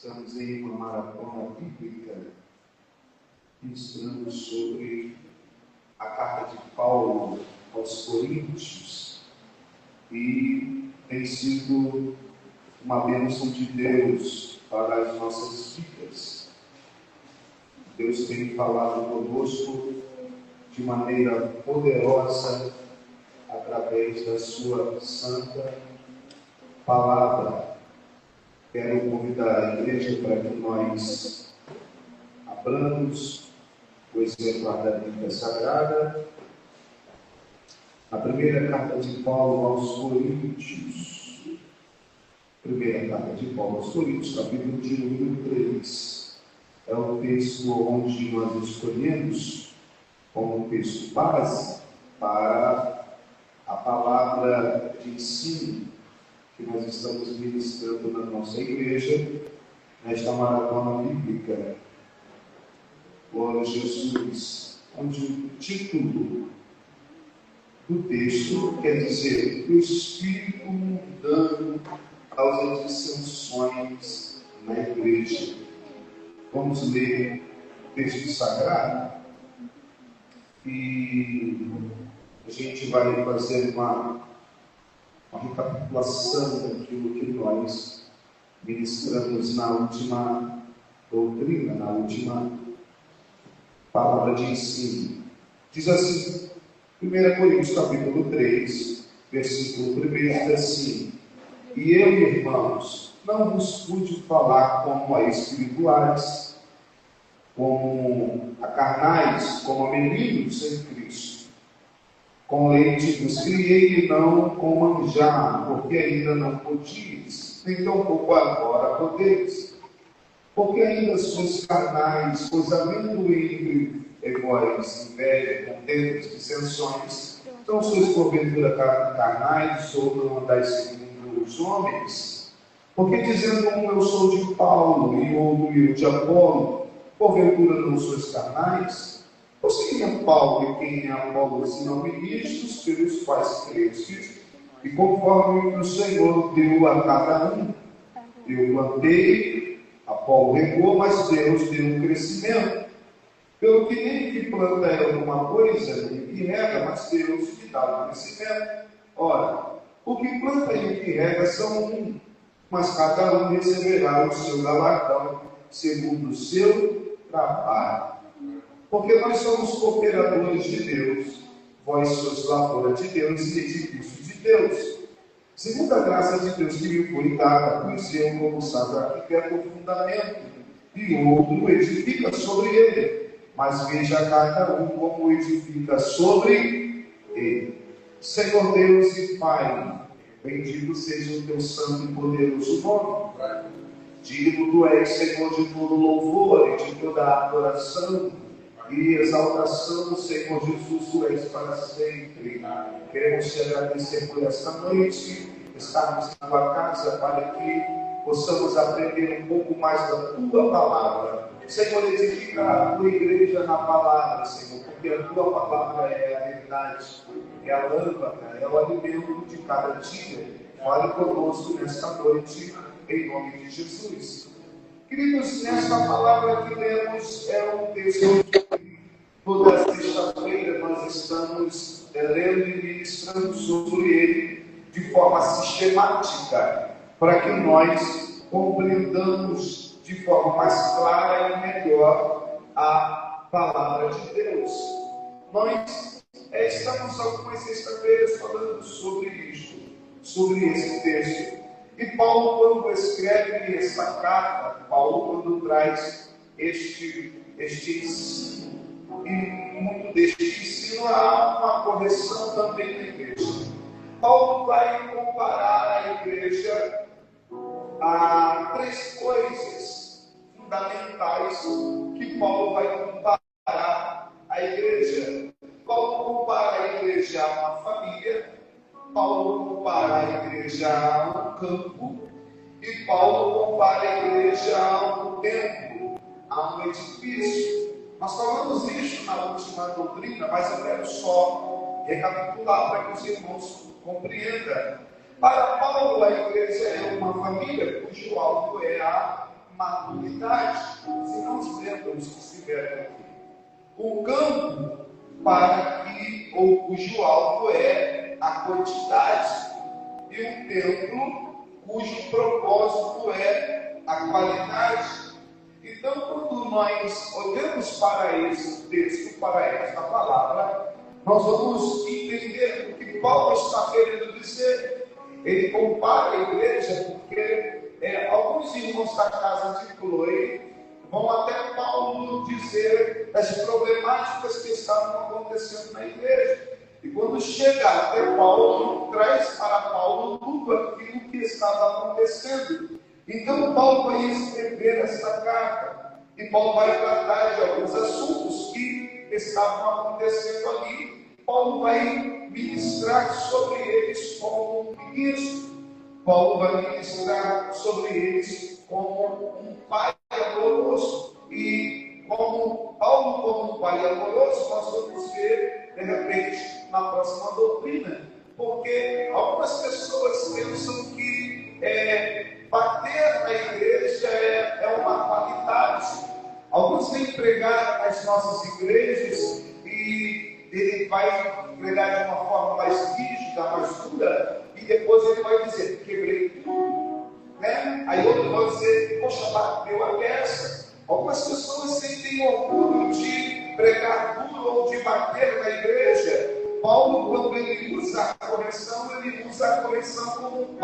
Estamos em uma maratona bíblica, ministrando sobre a carta de Paulo aos Coríntios, e tem sido uma bênção de Deus para as nossas vidas. Deus tem falado conosco de maneira poderosa através da sua santa palavra. Quero convidar a igreja para que nós abramos o exemplar da Bíblia Sagrada, a primeira carta de Paulo aos Coríntios. Primeira carta de Paulo aos Coríntios, capítulo de número 3. É o texto onde nós escolhemos como texto base para a palavra de ensino que nós estamos ministrando na nossa igreja, nesta maratona bíblica. Glória a Jesus, onde o título do texto quer dizer: o Espírito mudando as dissensões na igreja. Vamos ler o texto sagrado e a gente vai fazer uma recapitulação daquilo que nós ministramos na última doutrina, na última palavra de ensino. Diz assim, 1 Coríntios capítulo 3, versículo 1, diz assim: e eu, irmãos, não vos pude falar como a espirituais, como a carnais, como a meninos em Cristo. Com leite vos criei e não com manjar, porque ainda não podíeis, nem tampouco agora podeis. Porque ainda sois carnais, pois havendo entre vós inveja, contendas, dissensões, então sois porventura carnais, ou não andais segundo os homens? Porque dizendo um eu sou de Paulo e outro eu de Apolo, porventura não sois carnais? Pois quem é Paulo e quem é Apolo, senão ministros pelos quais crestes, e conforme o Senhor deu a cada um? Eu plantei, Apolo regou, mas Deus deu um crescimento. Pelo que nem que planta é alguma coisa, nem que rega, mas Deus lhe dá o crescimento. Ora, o que planta e o que rega são um, mas cada um receberá o seu galardão, segundo o seu trabalho. Porque nós somos cooperadores de Deus, vós sois lavoura de Deus e edifício de Deus. Segundo a graça de Deus que me foi dada, pois eu, como sábio arquiteto, o fundamento, e outro edifica sobre ele. Mas veja cada um como edifica sobre ele. Senhor Deus e Pai, bendito seja o teu santo e poderoso nome. Digno tu és, Senhor, de todo louvor e de toda adoração e exaltação, Senhor Jesus, tu és para sempre. Queremos te agradecer por esta noite, estarmos na tua casa para que possamos aprender um pouco mais da tua palavra. Senhor, edifica a tua igreja na palavra, Senhor, porque a tua palavra é a verdade, é a lâmpada, é o alimento de cada dia. Fale conosco nesta noite, em nome de Jesus. Queridos, nesta palavra que lemos é um texto que toda sexta-feira nós estamos lendo e ministrando sobre ele de forma sistemática, para que nós compreendamos de forma mais clara e melhor a palavra de Deus. Nós estamos algumas sexta-feiras falando sobre isto, sobre esse texto. E Paulo, quando escreve esta carta, Paulo, quando traz este ensino, e muito deste ensino há uma correção também na igreja. Paulo vai comparar a igreja a três coisas fundamentais que Paulo vai comparar a igreja. Paulo compara a igreja a uma família, Paulo compara a igreja a um campo e Paulo compara a igreja a um templo, a um edifício. Nós falamos isso na última doutrina, mas eu quero só recapitular para que os irmãos compreendam. Para Paulo, a igreja é uma família cujo alvo é a maturidade. Se não os lembram os que estiveram aqui. O campo cujo alvo é a quantidade, e um templo cujo propósito é a qualidade. Então, quando nós olhamos para esse texto, para esta palavra, nós vamos entender o que Paulo está querendo dizer. Ele compara a igreja porque alguns irmãos da casa de Chloe vão até Paulo dizer das problemáticas que estavam acontecendo na igreja. E quando chega até Paulo, traz para Paulo tudo aquilo que estava acontecendo. Então Paulo vai escrever essa carta. E Paulo vai tratar de alguns assuntos que estavam acontecendo ali. Paulo vai ministrar sobre eles como um ministro. Paulo vai ministrar sobre eles como um pai amoroso. E como Paulo, como um pai amoroso, nós vamos ver, de repente, na próxima doutrina. Porque algumas pessoas pensam que bater na igreja é uma qualidade. Alguns vêm pregar nas nossas igrejas e ele vai pregar de uma forma mais rígida, mais dura, e depois ele vai dizer, quebrei tudo. Né? Aí outro vai dizer, poxa, bateu a peça. Algumas pessoas sentem orgulho de pregar duro ou de bater na igreja. Paulo, quando ele usa a correção, ele usa a correção como um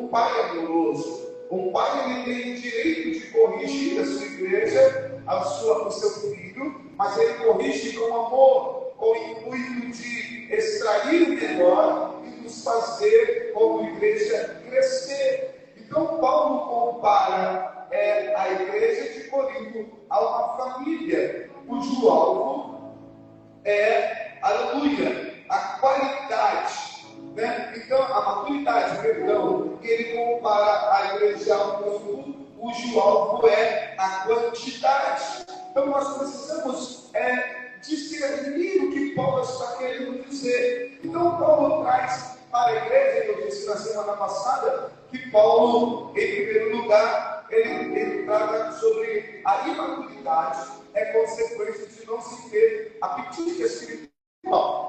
pai amoroso. Um pai, ele tem o direito de corrigir a sua igreja, o seu filho, mas ele corrige com amor, com o intuito de extrair o melhor e nos fazer, como igreja, crescer. Então, Paulo compara a igreja de Corinto a uma família, cujo alvo é, aleluia, a qualidade. Né? Então, a maturidade, perdão, ele compara a igreja a um campo cujo alvo é a quantidade. Então, nós precisamos discernir o que Paulo está querendo dizer. Então, Paulo traz para a igreja, eu disse na semana passada, que Paulo, em primeiro lugar, ele trata sobre a imaturidade, é consequência de não se ter apetite espiritual.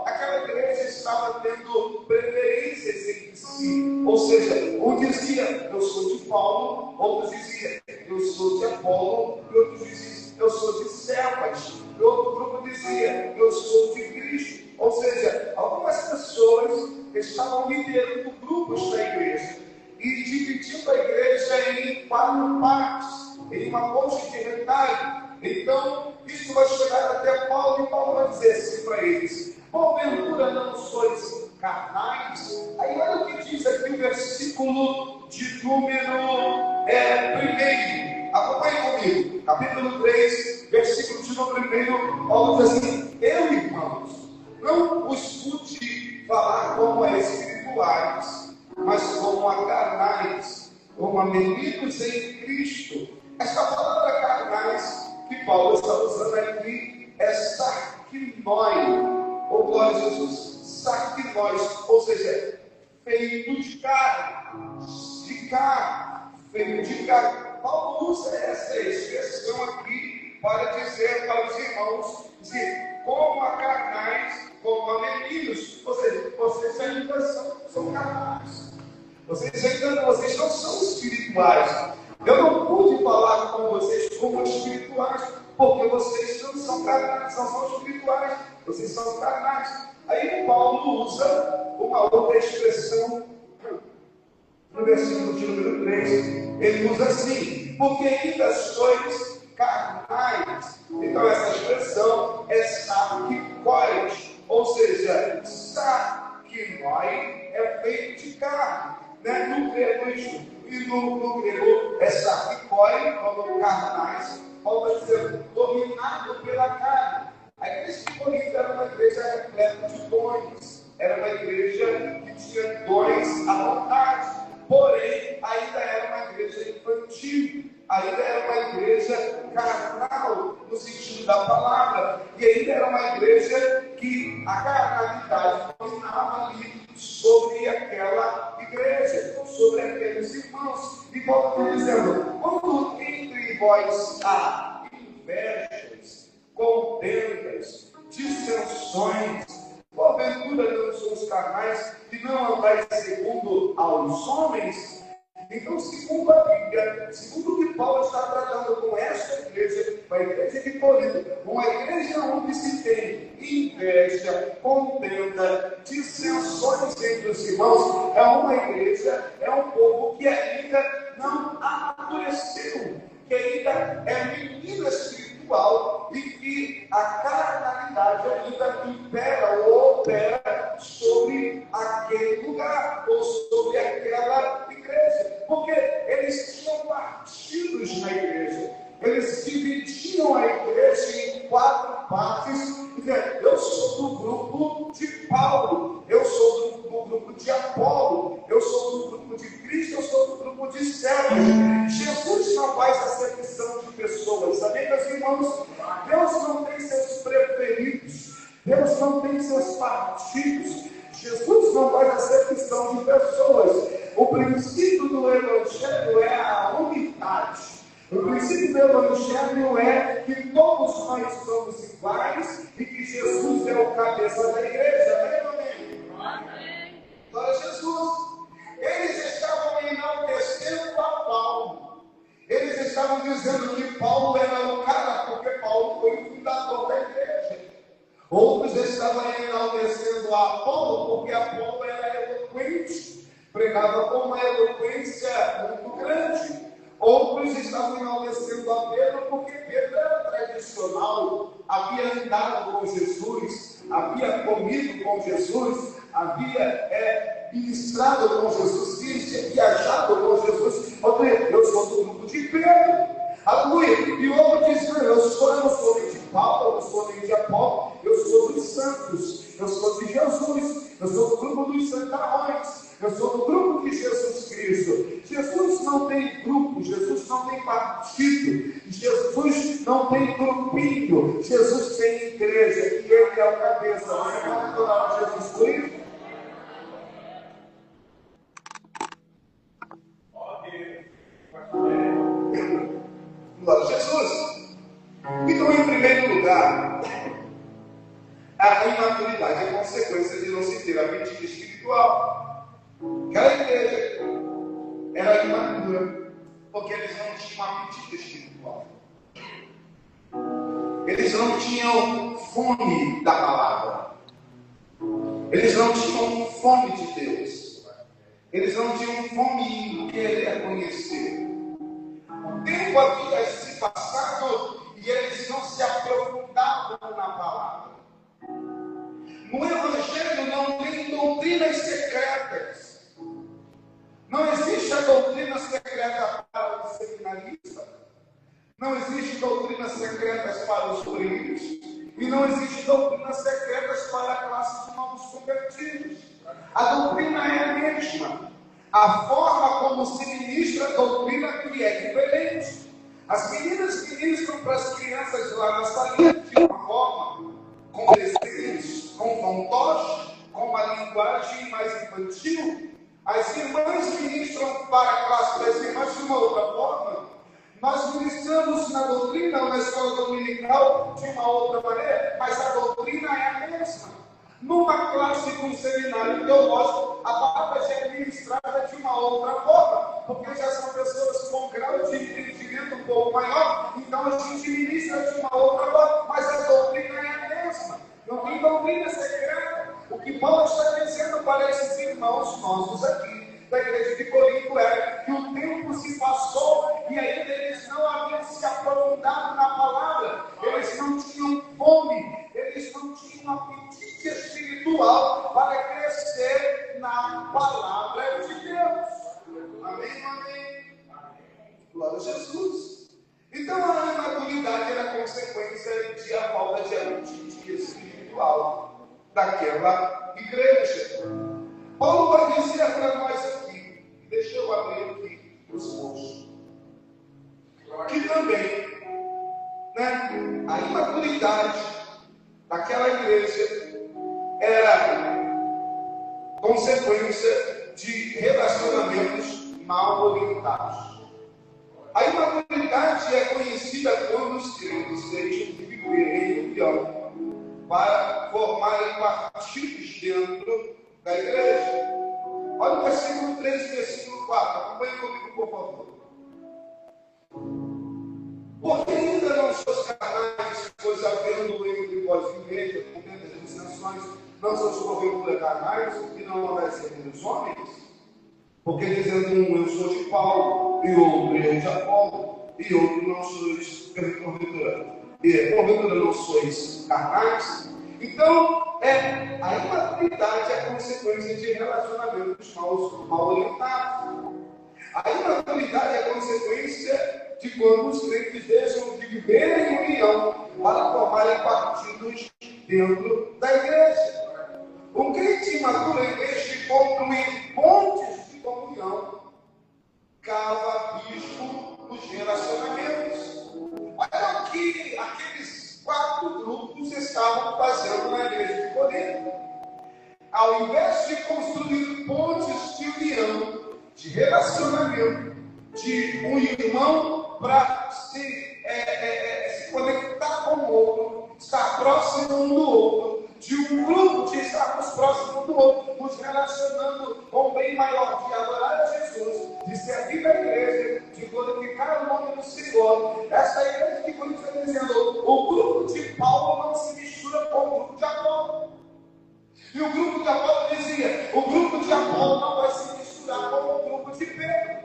Aquela igreja estava tendo preferências entre si, ou seja, um dizia, eu sou de Paulo, outros diziam, eu sou de Apolo, e outros diziam, eu sou de Cefas, e outro grupo dizia, eu sou de Cristo. Ou seja, algumas pessoas estavam liderando grupos da igreja e dividindo a igreja em 4 partes, em uma ponte de retalho. Então, isso vai chegar até Paulo, e Paulo vai dizer assim para eles, porventura não sois carnais? Aí olha o que diz aqui o versículo de número 1. Acompanhe comigo, capítulo 3, versículo de número 1. Paulo diz assim, eu, irmãos, não os pude falar como a espirituais, mas como a carnais, como a meninos em Cristo. Esta palavra carnais que Paulo está usando aqui é sarquinoi, ou glória a Jesus, sarquinóis, ou seja, feito de carne, feito de carne. Paulo usa essa expressão aqui para dizer para os irmãos, como a carnais, como a meninos, ou seja, vocês ainda são carnais, vocês não são espirituais. Eu não pude falar com vocês como espirituais, porque vocês não são carnais, não são espirituais, vocês são carnais. Aí Paulo usa uma outra expressão, no versículo de número 3, ele usa assim, porque ainda sois carnais. Então essa expressão é sarquikoi, ou seja, sarquinoi é feito de carne, né? No grego isso. E no grego é sarquikoi, como carnais, Paulo está dizendo, dominado pela carne. A igreja de Corinto era uma igreja repleta de dons, era uma igreja que tinha dons à vontade, porém ainda era uma igreja infantil, ainda era uma igreja carnal, no sentido da palavra, e ainda era uma igreja que a carnalidade dominava ali sobre aquela igreja, sobre aqueles irmãos. E Paulo está dizendo, quando vós há invejas, contendas, dissensões, porventura não sois carnais e não andais segundo aos homens? Então, segundo a Bíblia, segundo o que Paulo está tratando com esta igreja, a igreja de Corinto, uma igreja onde se tem inveja, contenda, dissensões entre os irmãos, é uma igreja, é um povo que ainda não amadureceu, que ainda é menina espiritual e que a carnalidade ainda impera ou opera sobre aquele lugar ou sobre aquela igreja. Porque eles tinham partidos na igreja, eles dividiam a igreja em 4 partes. Eu sou do grupo de Paulo, eu sou do grupo de Apolo, eu sou do grupo de Cristo, eu sou do grupo de César. Jesus não faz acepção de pessoas, amém, meus irmãos? Deus não tem seus preferidos, Deus não tem seus partidos, Jesus não faz acepção de pessoas. O princípio do Evangelho é a unidade. O princípio do Evangelho é que todos nós somos iguais e que Jesus é o cabeça da igreja. Amém? Amém. Glória a Jesus. Eles estavam enaltecendo a Paulo. Eles estavam dizendo que Paulo era o cara, porque Paulo foi o fundador da igreja. Outros estavam enaltecendo a Apolo, porque Apolo era eloquente, pregava com uma eloquência muito grande. Outros estavam enaltecendo a Pedro, porque Pedro era tradicional, havia andado com Jesus, havia comido com Jesus, havia ministrado com Jesus, tinha viajado com Jesus. Eu sou do grupo de Pedro. Aleluia! E o outro diz: eu não sou nem de Paulo, eu não sou nem de Apolo, eu sou dos santos, eu sou de Jesus, eu sou do grupo dos santarrões, eu sou do grupo de Jesus Cristo. Jesus não tem grupo, Jesus não tem partido, Jesus não tem grupinho, Jesus tem igreja e Ele é o cabeça. Você pode adorar Jesus Cristo? Glória a Jesus. Então, em primeiro lugar, a imaturidade é consequência de não se ter a mente espiritual. Aquela igreja era imatura, porque eles não tinham apetite espiritual. Eles não tinham fome da palavra. Eles não tinham fome de Deus. Eles não tinham fome do que Ele é conhecer. O tempo havia se passado e eles não se aprofundavam na palavra. No Evangelho não tem doutrinas secretas. Não existe a doutrina secreta para os seminaristas. Não existe doutrinas secretas para os obreiros. E não existe doutrinas secretas para a classe de novos convertidos. A doutrina é a mesma. A forma como se ministra a doutrina que é diferente. As meninas ministram para as crianças lá na salinha de uma forma, com desenhos, com fantoche, com uma linguagem mais infantil. As irmãs ministram para a classe das irmãs de uma outra forma. Nós ministramos na doutrina ou na escola dominical de uma outra maneira, mas a doutrina é a mesma. Numa classe de um seminário teológico, a palavra já é ministrada de uma outra forma, porque já são pessoas com grau de entendimento um pouco maior, então a gente ministra de uma outra forma, mas a doutrina é a mesma. Não tem doutrina secreta. O que Paulo está dizendo para esses irmãos nossos aqui da igreja de Corinto é que o tempo se passou e ainda eles não haviam se aprofundado na palavra, eles não tinham fome, eles não tinham apetite espiritual para crescer na palavra de Deus. Amém, amém. Glória a Jesus. Então a imaturidade era consequência de a falta de apetite espiritual daquela igreja. Paulo vai dizer para nós aqui, deixa eu abrir aqui os posts, que também, a imaturidade daquela igreja era consequência de relacionamentos mal orientados. A imaturidade é formarem partidos dentro da igreja. Olha o versículo 3 e versículo 4. Acompanhe comigo, por favor. Porque ainda não sois carnais, pois havendo entre vós inveja, contendas e dissensões, não sois porventura carnais, e não obedecem os homens? Porque dizendo um, eu sou de Paulo, e outro, eu de Apolo, e outro, não sois porventura não sois carnais? Então, a imaturidade é a consequência de relacionamentos mal orientados. A imaturidade é a consequência de quando os crentes deixam de viver em união para formarem partidos dentro da igreja. Um crente imaturo, em vez de construir pontes de comunhão, cava abismo nos relacionamentos. Olha o que aqueles 4 grupos estavam fazendo na igreja de Corinto. Ao invés de construir pontes de união, de relacionamento, de um irmão para se conectar com o outro, estar próximo um do outro, de um grupo de estarmos próximos do outro, nos relacionando com o bem maior, de adorar a Jesus, de servir a igreja, de glorificar o nome do Senhor. Essa igreja de Corinto está dizendo: o grupo de Paulo não se mistura com o grupo de Apolo. E o grupo de Apolo dizia: o grupo de Apolo não vai se misturar com o grupo de Pedro.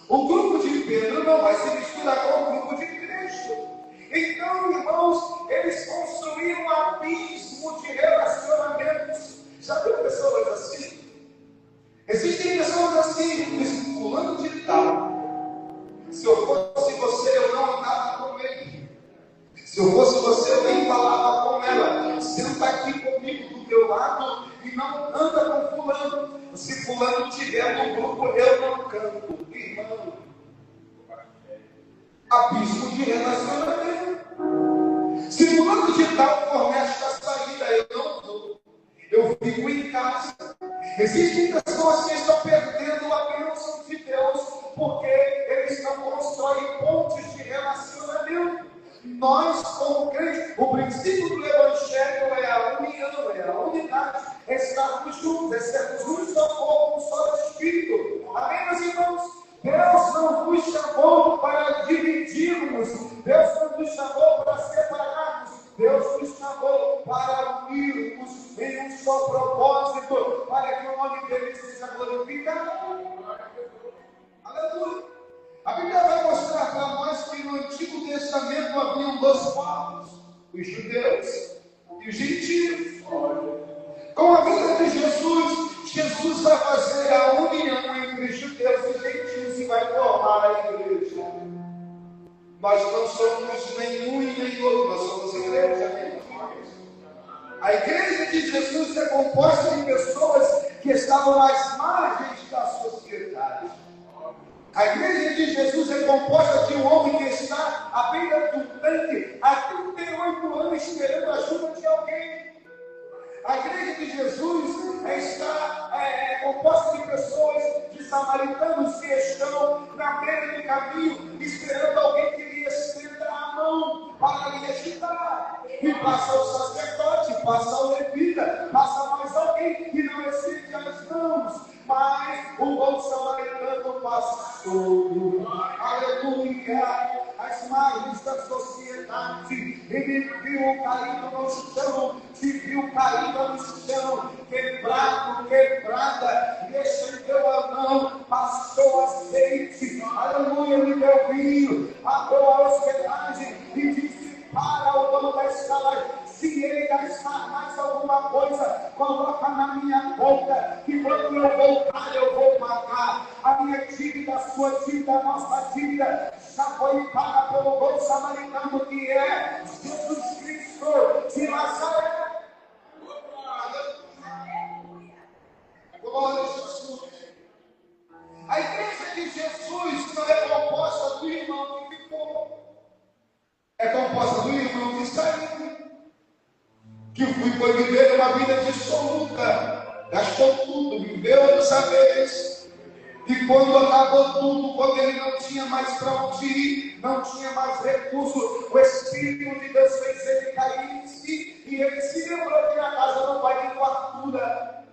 O grupo de Pedro não vai se misturar com o grupo de Cristo. Então, irmãos, eles construíram um abismo de relacionamentos. Já viu pessoas assim? Existem pessoas assim, fulano de tal. Se eu fosse você, eu não andava com ele. Se eu fosse você, eu nem falava com ela. Senta aqui comigo do teu lado e não anda com fulano. Se fulano tiver no grupo, eu não canto. Irmão, abismo de relacionamento. Se fulano de tal fornece a saída, eu não dou. Eu fico em casa. Existem pessoas que estão perdendo a bênção de Deus porque eles não constroem pontes de relacionamento. Nós, como crentes, o princípio do Evangelho é a união, é a unidade, é estarmos juntos, é sermos um só corpo, um só Espírito. Amém, meus irmãos? Deus não nos chamou para dividirmos, Deus não nos chamou para separarmos, Deus nos chamou para unirmos em um só propósito, para que o nome dele seja glorificado. Aleluia! A Bíblia vai mostrar para nós que no Antigo Testamento haviam 2 povos, os judeus e os gentios. Com a vida de Jesus, Jesus vai fazer a união entre judeus e gentios e vai formar a igreja. Nós não somos nenhum e nem outro, nós somos a igreja. A igreja de Jesus é composta de pessoas que estavam às margens da sociedade. A igreja de Jesus é composta de um homem que está à beira do tanque há 38 anos esperando a ajuda de alguém. A igreja de Jesus está composta de pessoas, de samaritanos que estão na beira do caminho esperando alguém que lhe estenda a mão para lhe ajudar. E passa o sacerdote, passa o levita, passa mais alguém que não estende as mãos. Mas o bom samaritano passou, aleluia, as margens da sociedade. Ele viu caído no chão, te viu caído no chão, quebrado, quebrada, e estendeu a mão, passou azeite, aleluia, lhe deu vinho, abriu a hospedagem e disse para o dono da escala: se ele gastar mais alguma coisa, coloca na minha conta, que quando eu voltar eu vou pagar. A minha dívida, a sua dívida, a nossa dívida já foi paga pelo bom samaritano que é Jesus Cristo de Nazaré. Glória a Jesus. A igreja de Jesus não é composta do irmão que ficou, é composta do irmão que saiu, que foi viver uma vida dissoluta, gastou tudo, viveu dessa vez, e quando acabou tudo, quando ele não tinha mais para onde ir, não tinha mais recurso, o Espírito de Deus fez ele cair em si, E ele se lembrou que na casa do pai tem fartura.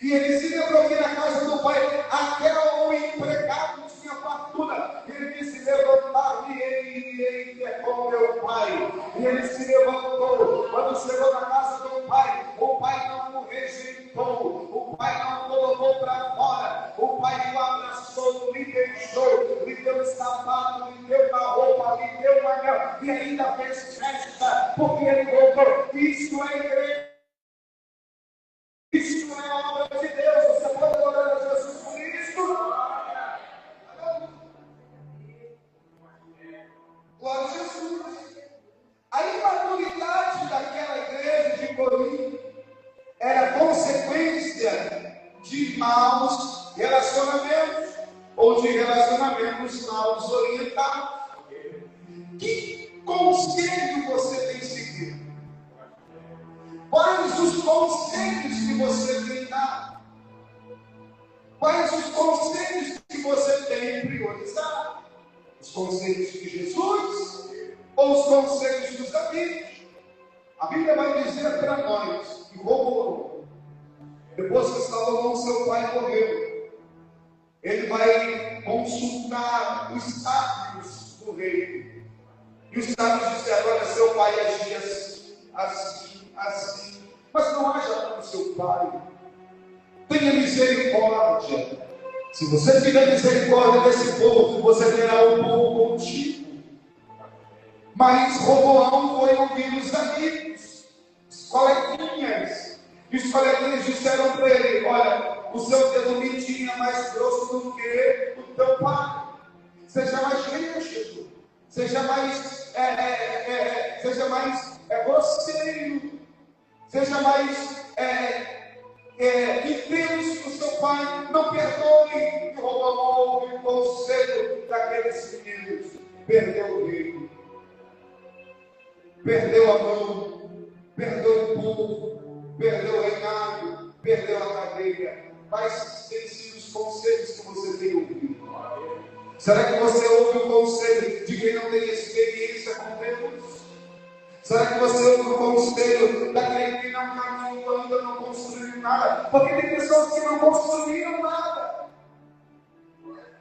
E ele se lembrou que na casa do pai até o empregado tinha fartura. Ele disse: levantar-me e irei ter com meu pai. E ele se levantou. Quando chegou na casa do pai, o pai não o rejeitou, o pai não o colocou para fora, o pai o abraçou, lhe beijou, lhe deu sapato, lhe deu uma roupa, lhe deu uma anel, e ainda fez festa, porque ele voltou. Isso é igreja. Isso não é a obra de Deus. Você pode adorar a Jesus por isso? Glória a Jesus. A imaturidade daquela igreja de Corinto era consequência de maus relacionamentos ou de relacionamentos maus orientados. Que conselho você tem seguido? Quais os conselhos que você tem dado? Quais os conselhos que você tem priorizado? Os conselhos de Jesus ou os conselhos dos amigos? A Bíblia vai dizer para nós que Roboão, depois que Salomão, seu pai, morreu, ele vai consultar os sábios do reino. E os sábios disseram: olha, seu pai agia assim, mas não haja como seu pai. Tenha misericórdia. Se você tiver misericórdia desse povo, você terá um povo contigo. Mas Roboão foi ouvir os amigos, os coleguinhas. E os coleguinhas disseram para ele: olha, o seu dedo mindinho é mais grosso do que o teu pai. Seja mais rígido, seja mais grosseiro, seja mais intenso com seu pai. Não perdoe. Que Roboão ouve o conselho daqueles meninos. Perdeu o reino, perdeu a mão, perdeu o povo, perdeu o reinado, perdeu a cadeia. Quais têm sido os conselhos que você tem ouvido? Será que você ouve o conselho de quem não tem experiência com Deus? Será que você ouve o conselho daquele que não caminhou ainda, não construiu nada? Porque tem pessoas que não construíram nada.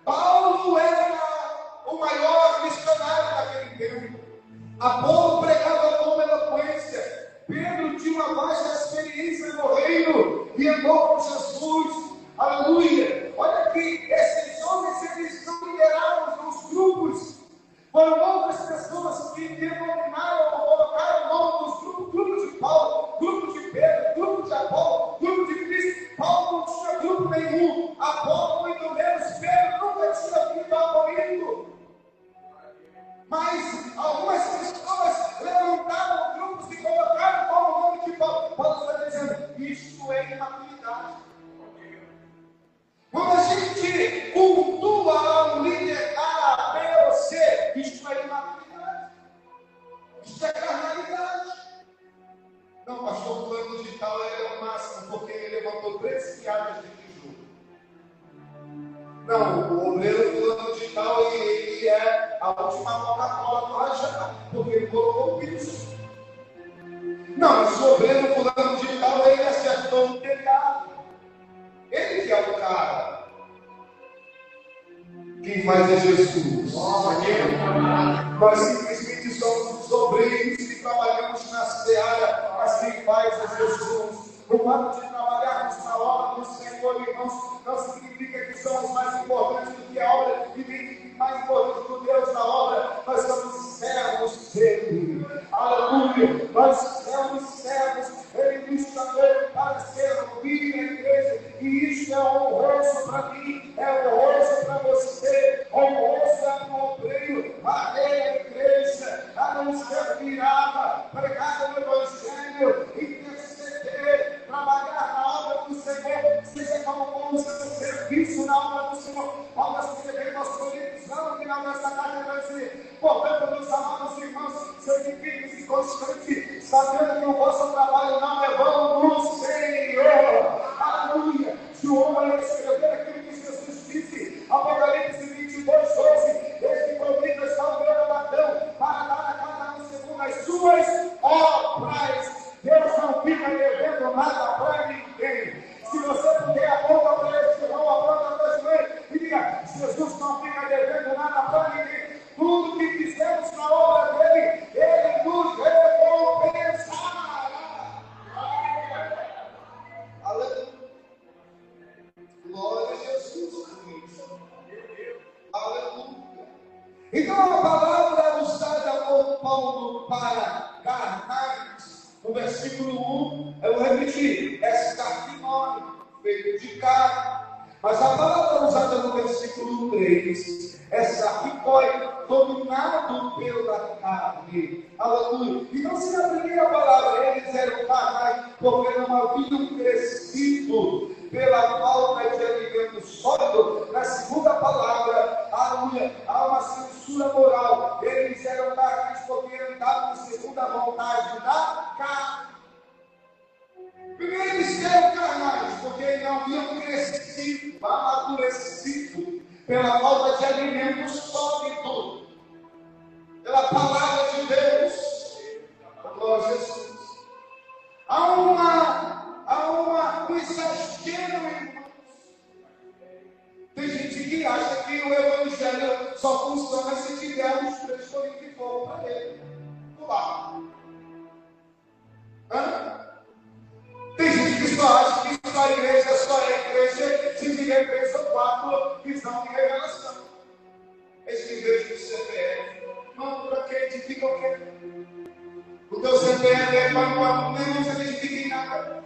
Paulo era o maior missionário daquele tempo. Apolo pregava com eloquência. Pedro tinha uma vasta experiência no reino e andou com Jesus. Aleluia! Olha que esses homens, eles não lideraram os grupos. Foram outras pessoas que denominaram ou colocaram o nome dos grupos. Grupo de Paulo, grupo de Pedro, grupo de Apolo, grupo de Cristo. Paulo não tinha grupo nenhum. Apolo muito menos. Pedro nunca tinha vindo a Corinto. Mas algumas pessoas levantaram grupos e colocaram como nome de Paulo. Paulo está dizendo: isso é imaturidade. Quando a gente cultua um líder A, B ou C, isso é imaturidade. Isso é carnalidade. Não, pastor, o plano de tal é o máximo, porque ele levantou 3 piadas de tijolo. Não, o obreiro fulano de tal, ele é a última Coca-Cola do Rajá, porque ele colocou o piso. Não, mas o obreiro fulano de tal, ele acertou o telhado. Ele que é o cara. Quem faz é Jesus. Nós simplesmente somos os obreiros que trabalhamos na seara, mas quem faz é Jesus. O fato de trabalharmos na obra do Senhor, irmãos, não significa que somos mais importantes do que a obra e nem mais importantes do que Deus na obra. Nós somos servos dele. Aleluia! Nós somos servos. Ele nos chamou para servir a igreja. E isso é honroso para mim, é honroso para você, honroso é para o obreiro, a igreja, anunciar virada, pregar o Evangelho, interceder, trabalhar na obra do Senhor, seja como o seu serviço na obra do Senhor. Paulo escreveu aos Coríntios, não que na nossa carta vai dizer: portanto, meus amados irmãos, sejam firmes e constantes, sabendo que o vosso trabalho não é vão no Senhor. Aleluia! Se o homem escrever aquilo que Jesus disse, Apocalipse 22, 12, este convida está o meu ladrão para dar a cada um segundo as suas obras. Deus para ninguém. Tudo que fizemos na obra dele, ele nos recompensará. Aleluia. Glória a Jesus por isso. Aleluia. Então a palavra usada por Paulo para carnais, no versículo 1, eu repeti, é sarquinone, feito de carne. Mas a palavra usada no versículo 3 é sarquicói, dominado pela carne. Aleluia. Então, se na primeira palavra eles eram carnais, porque não haviam crescido pela falta de alimento sólido, na segunda palavra, aleluia, há uma censura moral. Eles eram carnais porque andavam segundo a vontade da carne. Primeiro eles eram carnais, porque não haviam crescido, amadurecido, pela falta de alimento sólido, pela palavra de Deus. Glória a Jesus. Há um exagero, irmãos. Tem gente que acha que o evangelho só funciona se tiver os 3 corinhos que foram para ele. Vamos lá. Tem gente que só acha que só a igreja só é igreja se tiver 3 ou 4 que são de revelação. Esse igreja do CPF. Não, para que edifica o quê? O teu CPF é para não se edifica em nada.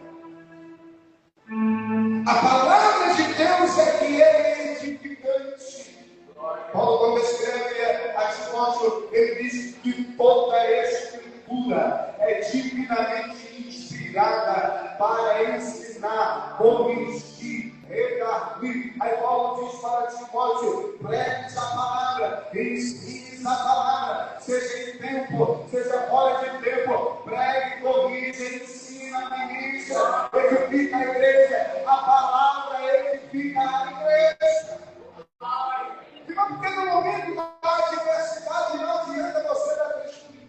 A palavra de Deus é que ele é edificante. Paulo, quando escreve a Timóteo, ele diz que toda a escritura é divinamente inspirada para ensinar, corrigir, redarguir. Aí Paulo diz para Timóteo: pregue a palavra, ensine a palavra, seja em tempo, seja fora de tempo, pregue, corrige, ensina, ministra, edifica a igreja. A palavra edifica a igreja. Porque no momento da adversidade não adianta você dar testemunho.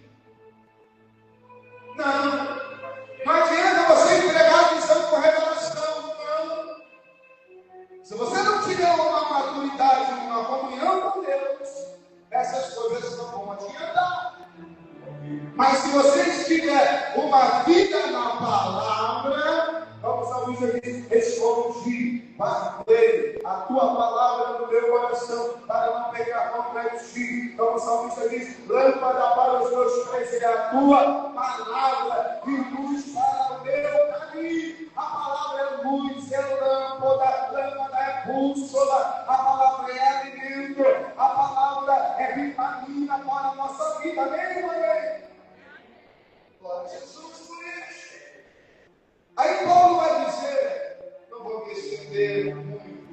Não adianta você entregar a visão com revelação. Não. Se você não tiver uma maturidade, uma comunhão com Deus, essas coisas não vão adiantar. Mas se você tiver uma vida na palavra, vamos ao Salmo diz: escondi, guardei a tua palavra no meu coração, para não pecar contra ti. Como o salmista diz: lâmpada para os meus pés é a tua palavra, e luz para o meu caminho. A palavra é luz, é lâmpada é bússola, a palavra é alimento, a palavra é vitamina para a nossa vida. Amém, amém? Glória a Jesus por isso. Aí Paulo vai dizer, não vou me estender muito,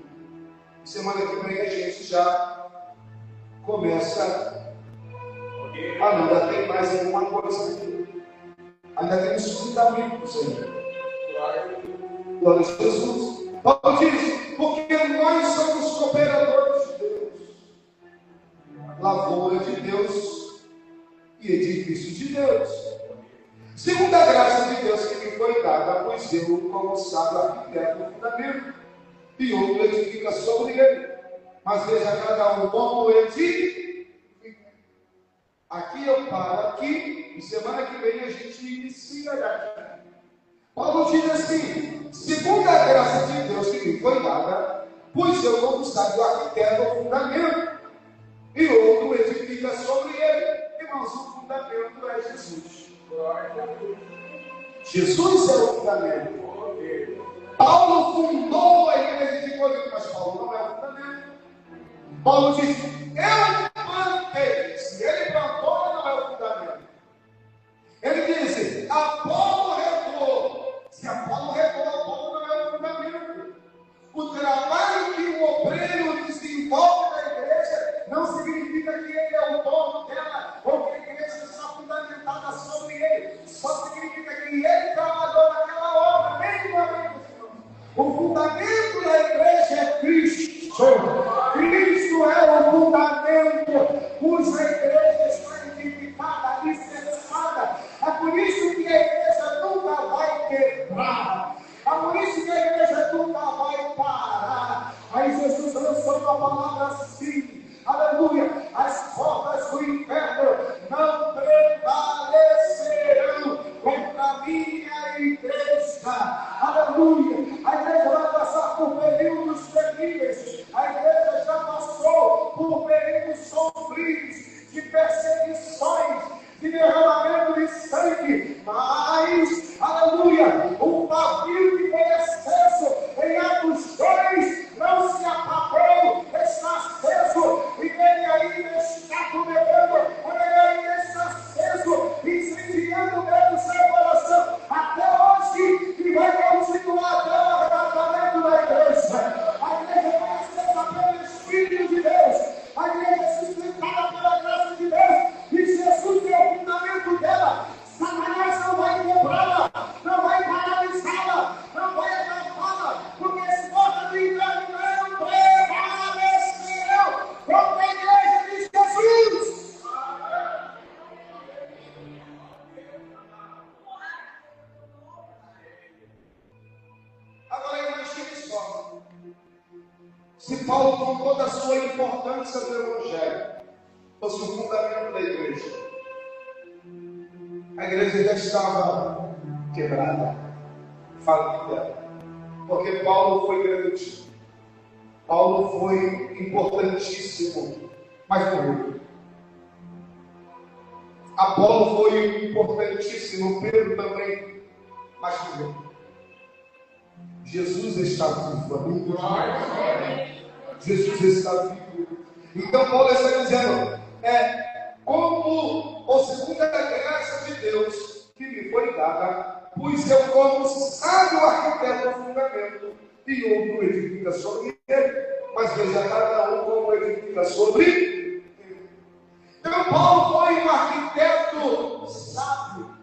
semana que vem a gente já começa, ainda tem mais alguma coisa aqui, ainda tem os fundamentos aí. Glória a Jesus. Paulo diz: porque nós somos cooperadores de Deus, lavoura de Deus e edifício de Deus. Segundo a graça de Deus que me foi dada, pois eu, como sábio arquiteto do fundamento, e outro edifica sobre ele. Mas veja cada um como edifica. Aqui eu paro aqui, e semana que vem a gente inicia daqui. Paulo diz assim: segundo a graça de Deus que me foi dada, pois eu, como sábio arquiteto do fundamento, e outro edifica sobre ele. Irmãos, o fundamento é Jesus. Jesus é o fundamento. Paulo fundou a igreja de Corinto, mas Paulo não é o fundamento. Paulo diz: eu plantei. Se ele plantou, não é o fundamento. Ele diz: Apolo regou. Se Apolo regou, Apolo não é o fundamento. O trabalho que o obreiro desenvolve na igreja não significa que ele é o dono dela, ou que a igreja está fundamentada sobre ele. Só significa que ele trabalhou naquela obra, mesmo amigos. O fundamento da igreja é Cristo. Cristo é o fundamento de perseguições, de derramamento de sangue, mas, aleluia, o pavio que foi aceso em Atos 2 não se apagou, está aceso, e ele ainda está cometendo, ele ainda está aceso, incendiando dentro do seu coração, até hoje, e vai continuar até o arrebatamento da igreja. A igreja vai acesa pelo Espírito de Deus, a igreja é sustentada pela graça de Deus, e Jesus é o fundamento dela. Satanás não vai quebrá-la, não vai paralisá-la, não vai atrapalhá-la, porque esse porta do inferno não prevalecerão contra a igreja de Jesus. Agora imagine só, se Paulo, com toda a sua importância do Evangelho, fosse o fundamento da igreja, a igreja já estava quebrada, falida, porque Paulo foi grande, Paulo foi importantíssimo, mas morreu. Apolo foi importantíssimo, Pedro também, mas morreu. Jesus está vivo, amigo. Jesus está vivo. Então Paulo está dizendo, como ou segundo a graça de Deus que me foi dada, pois eu como sábio arquiteto o fundamento, e outro edifica sobre ele, mas veja cada um como edifica sobre ele. Então Paulo foi um arquiteto sábio,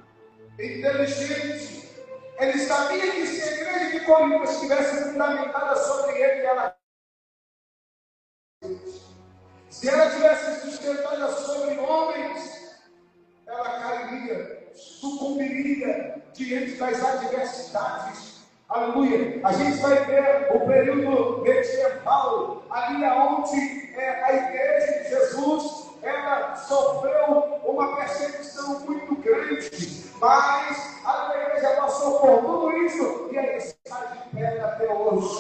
inteligente. Ele sabia que se a igreja de Corinto estivesse fundamentada sobre ele, se ela tivesse sustentada sobre homens, ela cairia, sucumbiria diante das adversidades. Aleluia! A gente vai ver o período medieval, ali onde a igreja de Jesus, ela sofreu uma perseguição muito grande, mas a igreja passou por tudo isso e ela está de pé até hoje.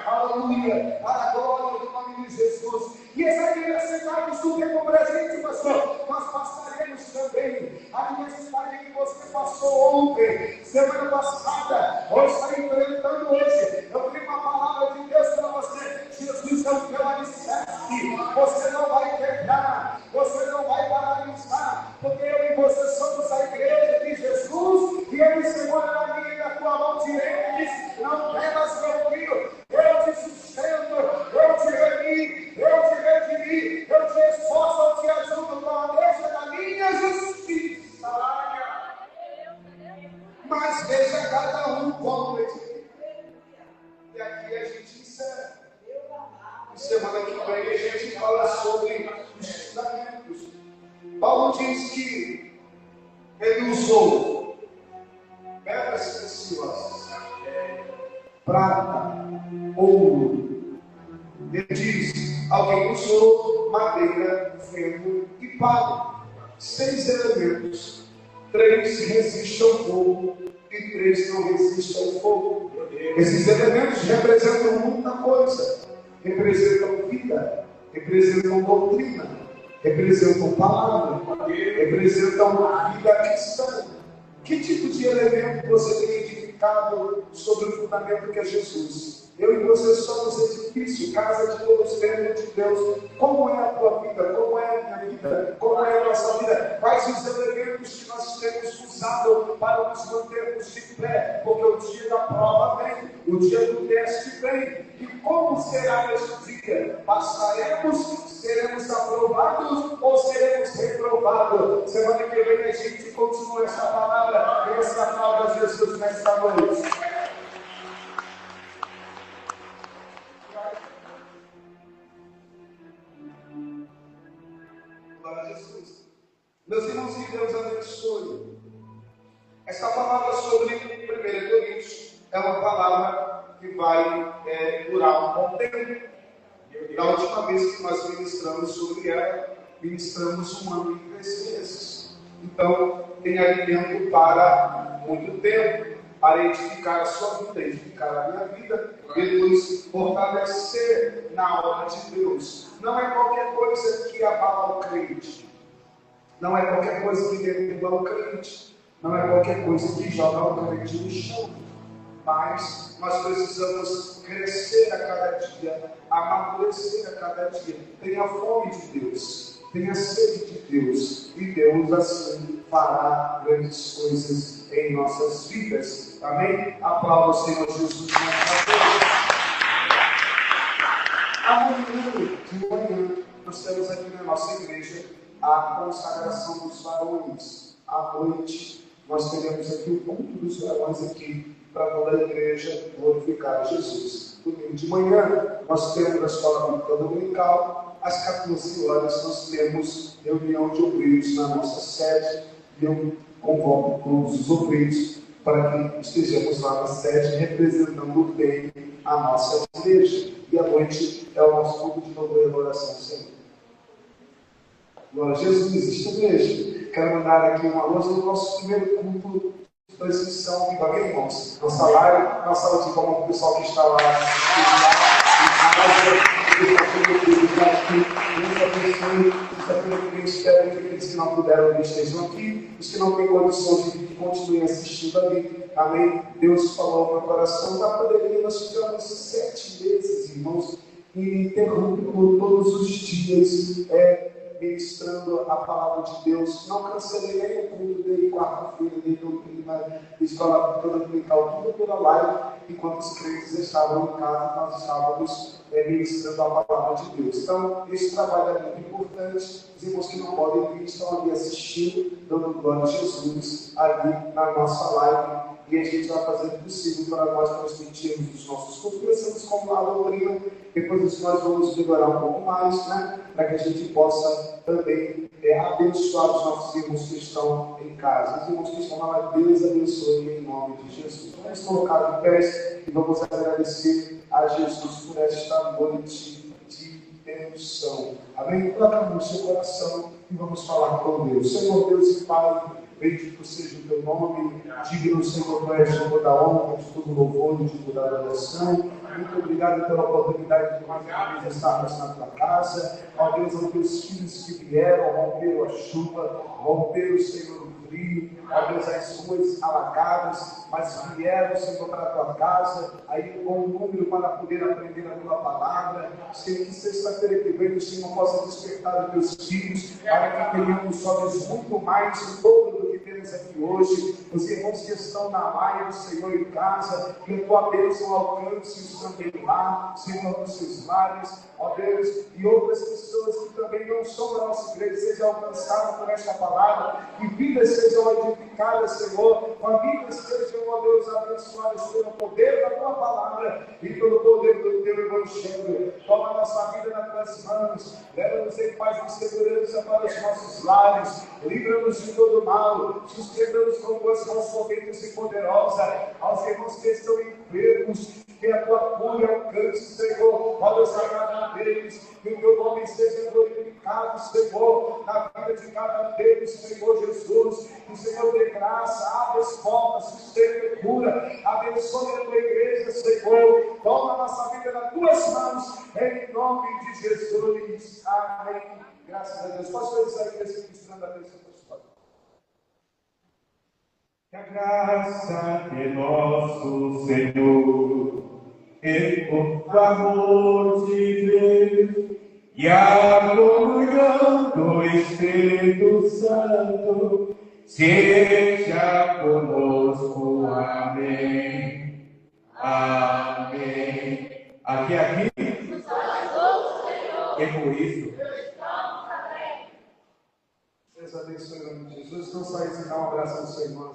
Aleluia! Para a glória do nome de Jesus. E essa adversidade super com presente, pastor, nós passaremos também. A adversidade que você passou ontem, semana passada, ou está enfrentando hoje. Eu tenho uma palavra de Deus para você. Jesus é o teu alicerce. Você não vai quebrar, você não vai paralisar, porque eu e você somos a igreja de Jesus, e Ele segura na minha e na tua mão direita e diz: não temas, meu filho, eu te sustento, eu te remi, eu te redimi, eu te esforço, eu te ajudo com a deixa da minha justiça. Mas veja cada um como ele. E aqui a gente encerra. E semana que vem a gente fala sobre os fundamentos. Paulo diz que ele usou pedras preciosas, prata, ouro. Ele diz: alguém usou madeira, ferro e palha. 6 elementos. 3 resistem ao fogo e 3 não resistem ao fogo. Esses elementos representam muita coisa. Representam vida, representam doutrina, representam palavra, representam a vida cristã. Que tipo de elemento você tem edificado sobre o fundamento que é Jesus? Eu e você somos edifício, casa de todos, templo de Deus. Como é a tua vida? Como é a minha vida? Como é a nossa vida? Quais os elementos que nós temos usado para nos mantermos de pé? Porque o dia da prova vem, o dia do teste vem. E como será esse dia? Passaremos, seremos aprovados ou seremos reprovados? Semana que vem a gente continua essa palavra, essa palavra de Jesus nesta noite. Jesus. Meus irmãos, que Deus abençoe. Esta palavra sobre 1 Coríntios é uma palavra que vai durar um bom tempo. Da última vez que nós ministramos sobre ela, ministramos 1 ano e 3 meses. Então, tem aí tempo para muito tempo, para edificar a sua vida, edificar a minha vida, e nos fortalecer na obra de Deus. Não é qualquer coisa que abala o crente. Não é qualquer coisa que derruba o crente. Não é qualquer coisa que joga o crente no chão. Mas nós precisamos crescer a cada dia, amadurecer a cada dia. Tenha fome de Deus, tenha sede de Deus, e Deus assim fará grandes coisas em nossas vidas. Amém? Aplauda o Senhor Jesus. Amanhã de manhã nós temos aqui na nossa igreja a consagração dos varões. À noite nós teremos aqui o culto dos varões aqui para toda a igreja glorificar Jesus. Domingo de manhã nós temos a escola bíblica dominical. Às 14 horas nós temos reunião de obreiros na nossa sede, e eu convoco todos os obreiros para que estejamos lá na sede representando bem a nossa igreja. E à noite é o nosso culto de louvor e adoração, Senhor. Glória a Jesus, existe igreja. Quero mandar aqui uma luz no nosso primeiro culto de transmissão. Viva, amém, irmãos? Nossa live, nossa aula de como o pessoal que está lá. Espero que aqueles que não puderam vir estejam aqui, os que não têm condições de vir continuem assistindo ali. Amém? Deus falou no meu coração da pandemia. Nós tivemos 7 meses, irmãos, ininterrupto todos os dias, ministrando a palavra de Deus. Não cancelei nem o culto dele, quarta-feira, nem doutrina, escola dominical, tudo pela live. Enquanto os crentes estavam em casa, nós estávamos ministrando a palavra de Deus. Então, esse trabalho é muito importante. Os irmãos que não podem vir estão ali assistindo, dando glória a Jesus ali na nossa live. E a gente vai fazer o possível para nós transmitirmos os nossos cultos. Começamos com a doutrina, depois nós vamos melhorar um pouco mais, né? Para que a gente possa também abençoar os nossos irmãos que estão em casa. Os irmãos que estão lá, Deus abençoe em nome de Jesus. Vamos colocar de pés e vamos agradecer a Jesus por esta noite de bênção. Amém? Coloca no seu coração e vamos falar com Deus. Senhor Deus e Pai, bendito seja o teu nome, digno Senhor, tu és de toda a honra, de todo louvor, de toda a adoração. Muito obrigado pela oportunidade de mais uma vez estarmos na tua casa. Ó Deus, aos teus filhos que vieram, romperam a chuva, romperam, Senhor, o frio, ó Deus, as ruas alagadas, mas vieram, Senhor, para a tua casa, aí com um número para poder aprender a tua palavra. Senhor, que sexta-feira que vem o Senhor possa despertar os teus filhos, para que tenhamos, ó Deus, muito mais em todo do que temos aqui hoje. Os irmãos que estão na live, Senhor, em casa, que a tua bênção alcance também lá, Senhor, nos seus lares, ó Deus, e outras pessoas que também não são da nossa igreja sejam alcançadas por esta palavra, que vidas sejam edificadas, Senhor, famílias sejam, ó Deus, abençoadas pelo poder da tua palavra e pelo poder do teu evangelho. Toma a nossa vida nas tuas mãos, leva-nos em paz e segurança para os nossos lares, livra-nos de todo mal, sustenta-nos com tuas mãos potentes e poderosas. Aos irmãos que estão enfermos, que a tua cura alcance, Senhor, ó Deus, a cada deles, que o teu nome seja glorificado, Senhor, na vida de cada deles, Senhor Jesus, que o Senhor dê graça, abre as portas, sustenta e cura, abençoe a tua igreja, Senhor, toma a nossa vida nas tuas mãos, em nome de Jesus, amém. Graças a Deus. Posso fazer isso aí, esse ministrando a bênção da história? Que a graça de nosso Senhor e o favor de Deus e a comunhão do Espírito Santo seja conosco. Amém. Amém. Aqui. É por isso. Deus abençoe em nome de Jesus. Não saia sem dar um abraço ao seu irmão.